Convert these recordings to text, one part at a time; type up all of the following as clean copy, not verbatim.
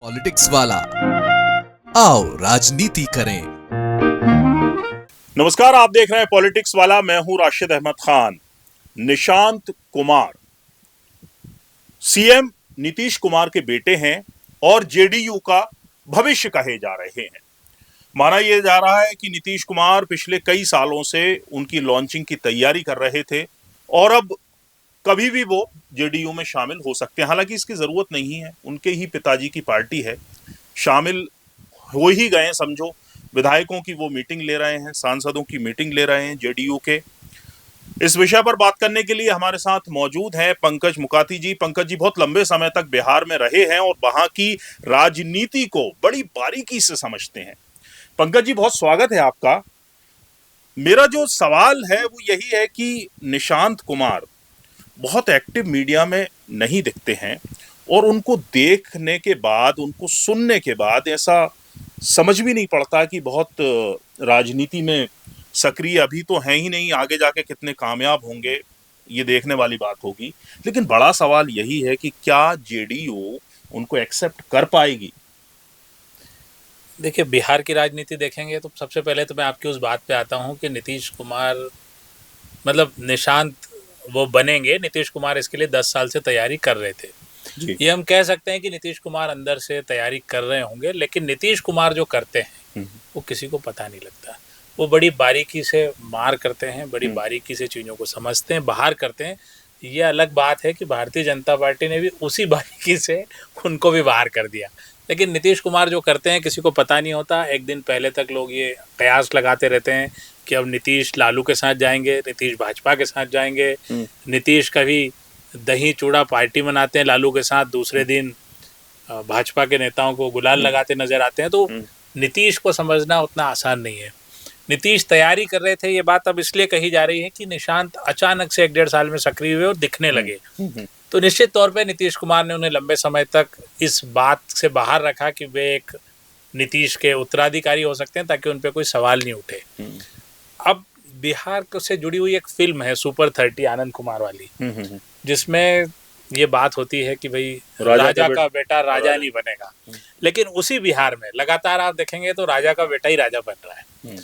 Politics वाला आओ राजनीति करें। नमस्कार, आप देख रहे हैं पॉलिटिक्स वाला। मैं हूं राशिद अहमद खान। निशांत कुमार सीएम नीतीश कुमार के बेटे हैं और जेडीयू का भविष्य कहे जा रहे हैं। माना यह जा रहा है कि नीतीश कुमार पिछले कई सालों से उनकी लॉन्चिंग की तैयारी कर रहे थे और अब कभी भी वो जेडीयू में शामिल हो सकते हैं। हालांकि इसकी जरूरत नहीं है, उनके ही पिताजी की पार्टी है, शामिल हो ही गए समझो। विधायकों की वो मीटिंग ले रहे हैं, सांसदों की मीटिंग ले रहे हैं जेडीयू के। इस विषय पर बात करने के लिए हमारे साथ मौजूद हैं पंकज मुकाती जी। पंकज जी बहुत लंबे समय तक बिहार में रहे हैं और वहां की राजनीति को बड़ी बारीकी से समझते हैं। पंकज जी, बहुत स्वागत है आपका। मेरा जो सवाल है वो यही है कि निशांत कुमार बहुत एक्टिव मीडिया में नहीं दिखते हैं और उनको देखने के बाद, उनको सुनने के बाद ऐसा समझ भी नहीं पड़ता कि बहुत राजनीति में सक्रिय अभी तो हैं ही नहीं, आगे जाके कितने कामयाब होंगे ये देखने वाली बात होगी। लेकिन बड़ा सवाल यही है कि क्या जेडीयू उनको एक्सेप्ट कर पाएगी? देखिए, बिहार की राजनीति देखेंगे तो सबसे पहले तो मैं आपकी उस बात पे आता हूँ कि नीतीश कुमार मतलब निशांत वो बनेंगे। नीतीश कुमार इसके लिए 10 साल से तैयारी कर रहे थे जी। ये हम कह सकते हैं कि नीतीश कुमार अंदर से तैयारी कर रहे होंगे, लेकिन नीतीश कुमार जो करते हैं वो किसी को पता नहीं लगता। वो बड़ी बारीकी से मार करते हैं, बड़ी बारीकी से चीज़ों को समझते हैं, बाहर करते हैं। ये अलग बात है कि भारतीय जनता पार्टी ने भी उसी बारीकी से उनको भी बाहर कर दिया। लेकिन नीतीश कुमार जो करते हैं किसी को पता नहीं होता। एक दिन पहले तक लोग ये कयास लगाते रहते हैं कि अब नीतीश लालू के साथ जाएंगे, नीतीश भाजपा के साथ जाएंगे। नीतीश कभी दही चूड़ा पार्टी मनाते हैं लालू के साथ, दूसरे दिन भाजपा के नेताओं को गुलाल लगाते नजर आते हैं। तो नीतीश को समझना उतना आसान नहीं है। नीतीश तैयारी कर रहे थे, ये बात अब इसलिए कही जा रही है कि निशांत अचानक से 1-1.5 साल में सक्रिय हुए और दिखने लगे। तो निश्चित तौर पे नीतीश कुमार ने उन्हें लंबे समय तक इस बात से बाहर रखा कि वे एक नीतीश के उत्तराधिकारी हो सकते हैं ताकि उन पे कोई सवाल नहीं उठे। अब बिहार से जुड़ी हुई एक फिल्म है सुपर 30 आनंद कुमार वाली, जिसमें ये बात होती है कि भाई राजा का बेटा राजा नहीं बनेगा। लेकिन उसी बिहार में लगातार आप देखेंगे तो राजा का बेटा ही राजा बन रहा है।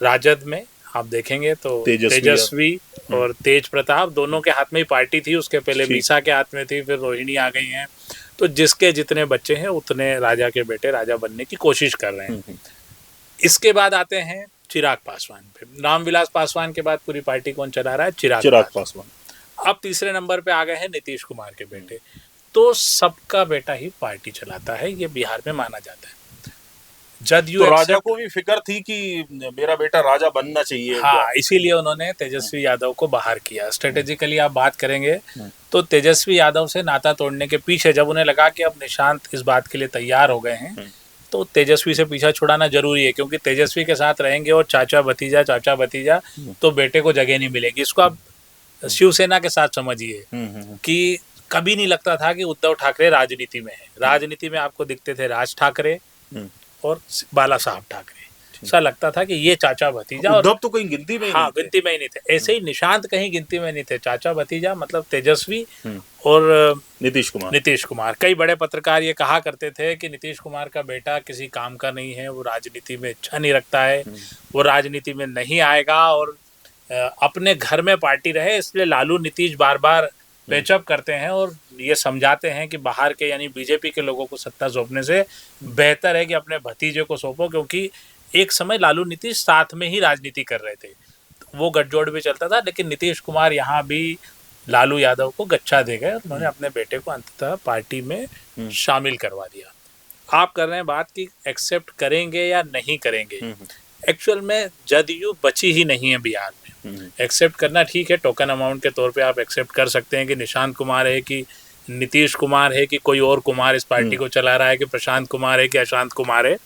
राजद में आप देखेंगे तो तेजस्वी और तेज प्रताप दोनों के हाथ में ही पार्टी थी। उसके पहले मीसा के हाथ में थी, फिर रोहिणी आ गई हैं। तो जिसके जितने बच्चे हैं उतने राजा के बेटे राजा बनने की कोशिश कर रहे हैं। इसके बाद आते हैं चिराग पासवान पे। रामविलास पासवान के बाद पूरी पार्टी कौन चला रहा है? चिराग पासवान। अब तीसरे नंबर पे आ गए हैं नीतीश कुमार के बेटे। तो सबका बेटा ही पार्टी चलाता है, ये बिहार में माना जाता है। जदयू तो राजा को भी फिक्र थी कि मेरा बेटा राजा बनना चाहिए। हाँ, इसीलिए उन्होंने तेजस्वी यादव को बाहर किया। स्ट्रेटेजिकली आप बात करेंगे तो तेजस्वी यादव से नाता तोड़ने के पीछे जब उन्हें लगा कि अब निशांत इस बात के लिए तैयार हो गए हैं तो तेजस्वी से पीछा छुड़ाना जरूरी है, क्योंकि तेजस्वी के साथ रहेंगे और चाचा भतीजा तो बेटे को जगह नहीं मिलेगी। इसको आप शिवसेना के साथ समझिए कि कभी नहीं लगता था कि उद्धव ठाकरे राजनीति में है। राजनीति में आपको दिखते थे राज ठाकरे और बाला साहब ठाकरे। ऐसा लगता था कि ये चाचा भतीजा। उद्धव तो कहीं गिनती में ही नहीं थे। गिनती में ही नहीं थे। ऐसे ही निशांत कहीं गिनती में नहीं थे। चाचा भतीजा मतलब तेजस्वी और नीतीश कुमार। कई बड़े पत्रकार ये कहा करते थे कि नीतीश कुमार का बेटा किसी काम का नहीं है, वो राजनीति में इच्छा नहीं रखता है, वो राजनीति में नहीं आएगा और अपने घर में पार्टी रहे। इसलिए लालू नीतीश बार बार पेचअप करते हैं और ये समझाते हैं कि बाहर के यानी बीजेपी के लोगों को सत्ता सौंपने से बेहतर है कि अपने भतीजे को सौंपो, क्योंकि एक समय लालू नीतीश साथ में ही राजनीति कर रहे थे, तो वो गठजोड़ भी चलता था। लेकिन नीतीश कुमार यहाँ भी लालू यादव को गच्छा दे गए और उन्होंने अपने बेटे को अंततः पार्टी में शामिल करवा दिया। आप कर रहे हैं बात कि एक्सेप्ट करेंगे या नहीं करेंगे। एक्चुअल में जदयू बची ही नहीं है बिहार में। एक्सेप्ट करना ठीक है, टोकन अमाउंट के तौर पे आप एक्सेप्ट कर सकते हैं कि निशांत कुमार है कि नीतीश कुमार है कि कोई और कुमार इस पार्टी को चला रहा है, कि प्रशांत कुमार है कि अशांत कुमार है।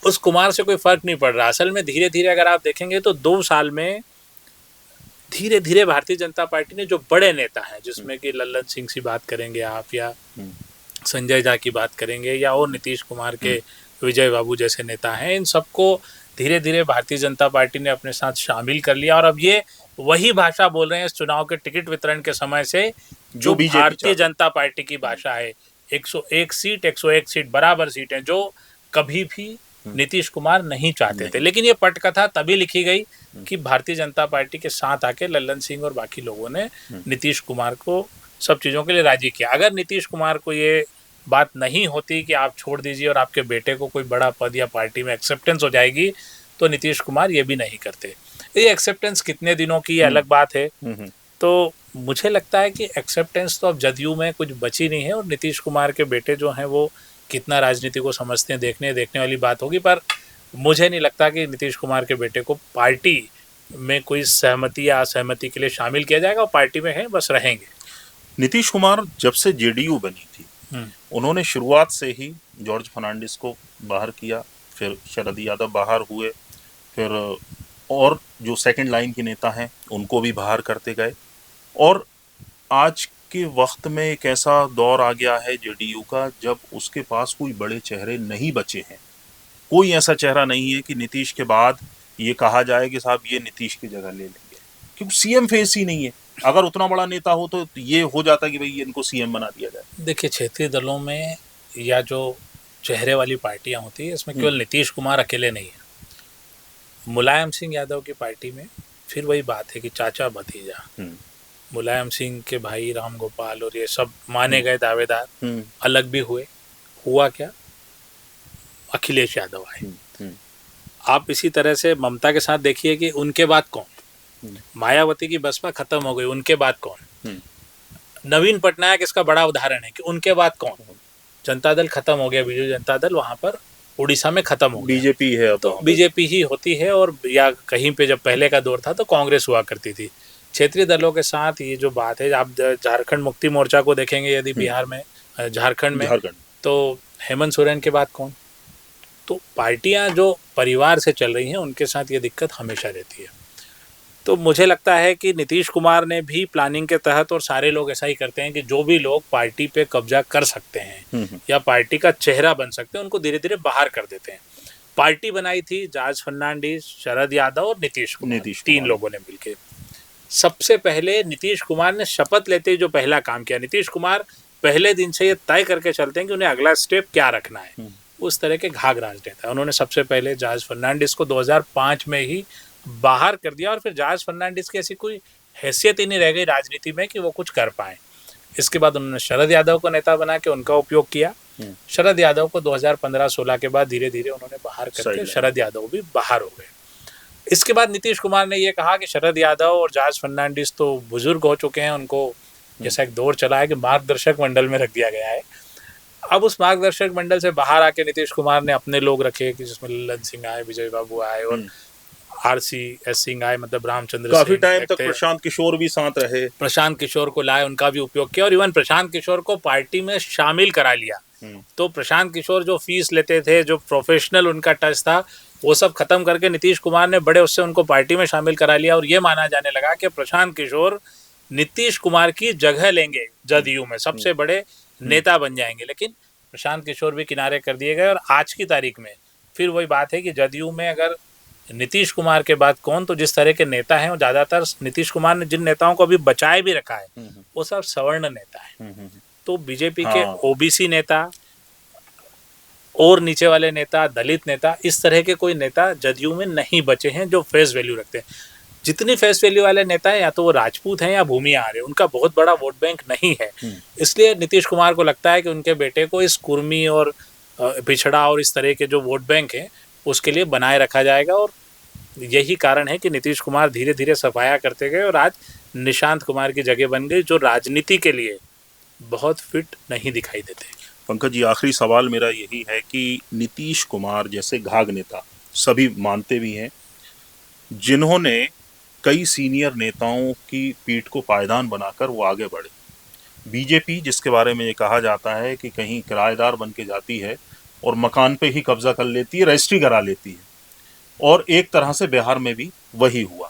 उस कुमार से कोई फर्क नहीं पड़ रहा। असल में धीरे धीरे अगर आप देखेंगे तो 2 साल में धीरे धीरे भारतीय जनता पार्टी ने जो बड़े नेता हैं, जिसमें कि लल्लन सिंह की बात करेंगे आप, या संजय झा की बात करेंगे, या और नीतीश कुमार के विजय बाबू जैसे नेता हैं, इन सबको धीरे धीरे भारतीय जनता पार्टी ने अपने साथ शामिल कर लिया। और अब ये वही भाषा बोल रहे हैं इस चुनाव के टिकट वितरण के समय से जो भारतीय जनता पार्टी की भाषा है। 101 सीट 101 सीट बराबर सीटें, जो कभी भी नीतीश कुमार नहीं चाहते थे। लेकिन ये पटकथा तभी लिखी गई कि भारतीय जनता पार्टी के साथ आके लल्लन सिंह और बाकी लोगों ने नीतीश कुमार को सब चीज़ों के लिए राजी किया। अगर नीतीश कुमार को ये बात नहीं होती कि आप छोड़ दीजिए और आपके बेटे को कोई बड़ा पद या पार्टी में एक्सेप्टेंस हो जाएगी, तो नीतीश कुमार ये भी नहीं करते। ये एक्सेप्टेंस कितने दिनों की ये अलग बात है। तो मुझे लगता है कि एक्सेप्टेंस तो अब जदयू में कुछ बची नहीं है, और नीतीश कुमार के बेटे जो हैं वो कितना राजनीति को समझते हैं देखने वाली बात होगी। पर मुझे नहीं लगता कि नीतीश कुमार के बेटे को पार्टी में कोई सहमति या असहमति के लिए शामिल किया जाएगा। और पार्टी में है, बस रहेंगे। नीतीश कुमार जब से जेडीयू बनी थी, उन्होंने शुरुआत से ही जॉर्ज फर्नांडिस को बाहर किया, फिर शरद यादव बाहर हुए, फिर और जो सेकंड लाइन के नेता हैं उनको भी बाहर करते गए। और आज के वक्त में एक ऐसा दौर आ गया है जेडीयू का जब उसके पास कोई बड़े चेहरे नहीं बचे हैं। कोई ऐसा चेहरा नहीं है कि नीतीश के बाद ये कहा जाए कि साहब ये नीतीश की जगह ले लेंगे, क्योंकि सीएम फेस ही नहीं है। अगर उतना बड़ा नेता हो तो ये हो जाता कि भाई इनको सीएम बना दिया जाए। देखिए, क्षेत्रीय दलों में या जो चेहरे वाली पार्टियां होती है, इसमें केवल नीतीश कुमार अकेले नहीं है। मुलायम सिंह यादव की पार्टी में फिर वही बात है कि चाचा भतीजा, मुलायम सिंह के भाई राम गोपाल और ये सब माने गए दावेदार अलग भी हुए। हुआ क्या, अखिलेश यादव आए। आप इसी तरह से ममता के साथ देखिए कि उनके बाद कौन, मायावती की बसपा खत्म हो गई, उनके बाद कौन, नवीन पटनायक इसका बड़ा उदाहरण है कि उनके बाद कौन, जनता दल खत्म हो गया, बीजू जनता दल वहां पर उड़ीसा में खत्म हो गया, बीजेपी है, तो बीजेपी ही होती है। और या कहीं पे जब पहले का दौर था तो कांग्रेस हुआ करती थी। क्षेत्रीय दलों के साथ ये जो बात है, आप झारखंड मुक्ति मोर्चा को देखेंगे यदि बिहार में, झारखंड में, तो हेमंत सोरेन के बाद कौन। तो पार्टियां जो परिवार से चल रही हैं उनके साथ ये दिक्कत हमेशा रहती है। तो मुझे लगता है कि नीतीश कुमार ने भी प्लानिंग के तहत, और सारे लोग ऐसा ही करते हैं कि जो भी लोग पार्टी पे कब्जा कर सकते हैं या पार्टी का चेहरा बन सकते हैं उनको धीरे धीरे बाहर कर देते हैं। पार्टी बनाई थी जॉर्ज फर्नांडिस, शरद यादव और नीतीश कुमार, तीन लोगों ने मिलकर। सबसे पहले नीतीश कुमार ने शपथ लेते ही जो पहला काम किया, नीतीश कुमार पहले दिन से ये तय करके चलते हैं कि उन्हें अगला स्टेप क्या रखना है। उस तरह के घाघ राजनेता, उन्होंने सबसे पहले जॉर्ज फर्नांडिस को 2005 में ही बाहर कर दिया, और फिर जॉर्ज फर्नांडिस की ऐसी कोई हैसियत ही नहीं रह गई राजनीति में कि वो कुछ कर पाए। इसके बाद उन्होंने शरद यादव को नेता बना के उनका उपयोग किया। शरद यादव को 2015-16 के बाद धीरे धीरे उन्होंने बाहर करके शरद यादव भी बाहर हो गए। इसके बाद नीतीश कुमार ने ये कहा कि शरद यादव और जॉर्ज फर्नांडिस तो बुजुर्ग हो चुके हैं, उनको जैसा एक दौर चला है कि मार्गदर्शक मंडल में रख दिया गया है। अब उस मार्गदर्शक मंडल से बाहर आके नीतीश कुमार ने अपने लोग रखे कि जिसमें लल्लन सिंह आए, विजय बाबू आए और RCS सिंह आए, मतलब रामचंद्र सिंह। काफी टाइम तक प्रशांत किशोर भी साथ रहे, प्रशांत किशोर को लाए, उनका भी उपयोग किया, और इवन प्रशांत किशोर को पार्टी में शामिल करा लिया। तो प्रशांत किशोर जो फीस लेते थे, जो प्रोफेशनल उनका टच था, वो सब खत्म करके नीतीश कुमार ने बड़े उससे उनको पार्टी में शामिल करा लिया। और ये माना जाने लगा कि प्रशांत किशोर नीतीश कुमार की जगह लेंगे, जदयू में सबसे बड़े नेता बन जाएंगे। लेकिन प्रशांत किशोर भी किनारे कर दिए गए, और आज की तारीख में फिर वही बात है कि जदयू में अगर नीतीश कुमार के बाद कौन, तो जिस तरह के नेता हैं वो ज़्यादातर, नीतीश कुमार ने जिन नेताओं को अभी बचाए भी रखा है वो सब सवर्ण नेता है। तो बीजेपी के OBC नेता और नीचे वाले नेता, दलित नेता, इस तरह के कोई नेता जदयू में नहीं बचे हैं जो फेस वैल्यू रखते हैं। जितनी फेस वैल्यू वाले नेता हैं या तो वो राजपूत हैं या भूमिहार है, उनका बहुत बड़ा वोट बैंक नहीं है। इसलिए नीतीश कुमार को लगता है कि उनके बेटे को इस कुर्मी और पिछड़ा और इस तरह के जो वोट बैंक है उसके लिए बनाए रखा जाएगा। और यही कारण है कि नीतीश कुमार धीरे धीरे सफाया करते गए और आज निशांत कुमार की जगह बन गई, जो राजनीति के लिए बहुत फिट नहीं दिखाई देते। पंकज जी, आखिरी सवाल मेरा यही है कि नीतीश कुमार जैसे घाघ नेता, सभी मानते भी हैं, जिन्होंने कई सीनियर नेताओं की पीठ को पायदान बनाकर वो आगे बढ़े, बीजेपी जिसके बारे में ये कहा जाता है कि कहीं किराएदार बन के जाती है और मकान पे ही कब्जा कर लेती है, रजिस्ट्री करा लेती है, और एक तरह से बिहार में भी वही हुआ।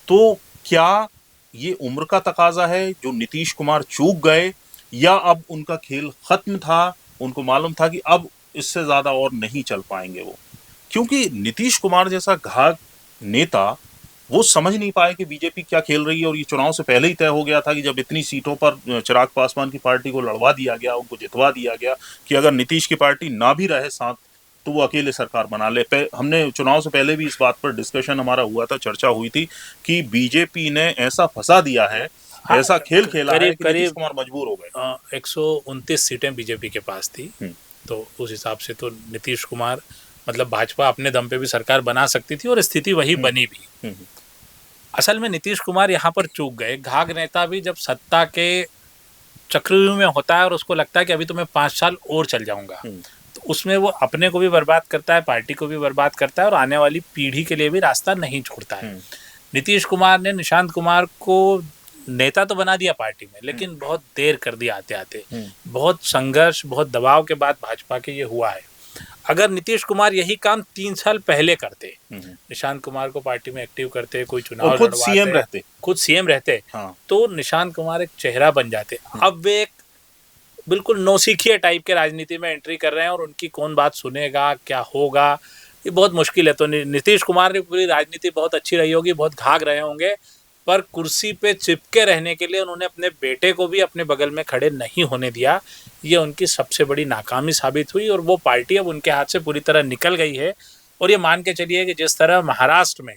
तो क्या ये उम्र का तकाजा है जो नीतीश कुमार चूक गए, या अब उनका खेल खत्म था, उनको मालूम था कि अब इससे ज़्यादा और नहीं चल पाएंगे वो? क्योंकि नीतीश कुमार जैसा घाघ नेता वो समझ नहीं पाए कि बीजेपी क्या खेल रही है, और ये चुनाव से पहले ही तय हो गया था कि जब इतनी सीटों पर चिराग पासवान की पार्टी को लड़वा दिया गया, उनको जितवा दिया गया, कि अगर नीतीश की पार्टी ना भी रहे साथ तो वो अकेले सरकार बना ले। हमने चुनाव से पहले भी इस बात पर डिस्कशन हमारा हुआ था, चर्चा हुई थी कि बीजेपी ने ऐसा फंसा दिया है, ऐसा खेल खेला है कि नीतीश कुमार मजबूर हो गए। 129 सीटें बीजेपी के पास थी, तो उस हिसाब से तो नीतीश कुमार मतलब भाजपा अपने दम पे भी सरकार बना सकती थी और स्थिति वही बनी भी। असल में नीतीश कुमार यहाँ पर चूक गए। घाघ नेता भी जब सत्ता के चक्रव्यूह में होता है और उसको लगता है कि अभी तो मैं 5 साल और चल जाऊंगा, तो उसमें वो अपने को भी बर्बाद करता है, पार्टी को भी बर्बाद करता है और आने वाली पीढ़ी के लिए भी रास्ता नहीं छोड़ता है। नीतीश कुमार ने निशांत कुमार को नेता तो बना दिया पार्टी में, लेकिन बहुत देर कर दिया आते आते। बहुत संघर्ष, बहुत दबाव के बाद भाजपा के ये हुआ है। अगर नीतीश कुमार यही काम 3 साल पहले करते, निशांत कुमार को पार्टी में एक्टिव करते, कोई चुनाव खुद सीएम रहते, खुद सीएम रहते, तो निशांत कुमार एक चेहरा बन जाते। अब वे एक बिल्कुल नौसिखिया टाइप के राजनीति में एंट्री कर रहे हैं और उनकी कौन बात सुनेगा, क्या होगा, ये बहुत मुश्किल है। तो नीतीश कुमार की पूरी राजनीति बहुत अच्छी रही होगी, बहुत घाघ रहे होंगे, पर कुर्सी पे चिपके रहने के लिए उन्होंने अपने बेटे को भी अपने बगल में खड़े नहीं होने दिया। ये उनकी सबसे बड़ी नाकामी साबित हुई और वो पार्टी अब उनके हाथ से पूरी तरह निकल गई है। और ये मान के चलिए कि जिस तरह महाराष्ट्र में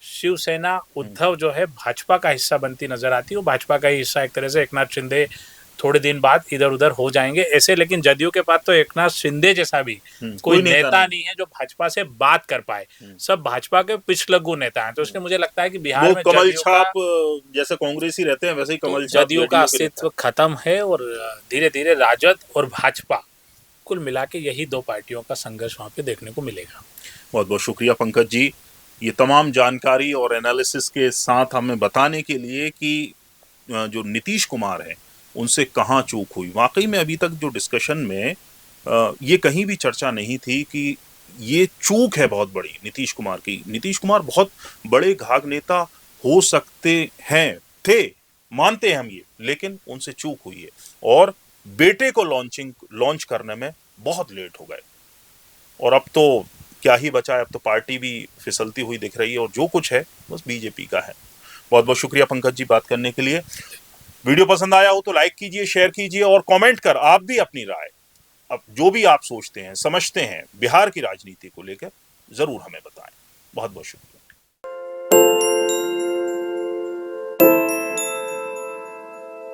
शिवसेना उद्धव जो है भाजपा का हिस्सा बनती नजर आती है, वो भाजपा का ही हिस्सा एक तरह से एकनाथ शिंदे थोड़े दिन बाद इधर उधर हो जाएंगे ऐसे। लेकिन जदयू के पास तो एकनाथ शिंदे जैसा भी कोई नेता नहीं है जो भाजपा से बात कर पाए। सब भाजपा के पिछलग्गू नेता हैं। तो इसलिए मुझे लगता है कि बिहार में कमल छाप जैसे कांग्रेसी रहते हैं वैसे ही कमल छाप, जदयू का अस्तित्व खत्म है और धीरे धीरे राजद और भाजपा कुल मिला के यही 2 पार्टियों का संघर्ष वहां पे देखने को मिलेगा। बहुत बहुत शुक्रिया पंकज जी, ये तमाम जानकारी और एनालिसिस के साथ हमें बताने के लिए कि जो नीतीश कुमार है उनसे कहाँ चूक हुई। वाकई में अभी तक जो डिस्कशन में ये कहीं भी चर्चा नहीं थी कि ये चूक है बहुत बड़ी नीतीश कुमार की। नीतीश कुमार बहुत बड़े घाघ नेता हो सकते हैं, थे, मानते हैं हम ये, लेकिन उनसे चूक हुई है और बेटे को लॉन्च करने में बहुत लेट हो गए। और अब तो क्या ही बचा है, अब तो पार्टी भी फिसलती हुई दिख रही है और जो कुछ है बस बीजेपी का है। बहुत बहुत शुक्रिया पंकज जी बात करने के लिए। वीडियो पसंद आया हो तो लाइक कीजिए, शेयर कीजिए और कमेंट कर आप भी अपनी राय, अब जो भी आप सोचते हैं, समझते हैं बिहार की राजनीति को लेकर, जरूर हमें बताएं। बहुत बहुत शुक्रिया।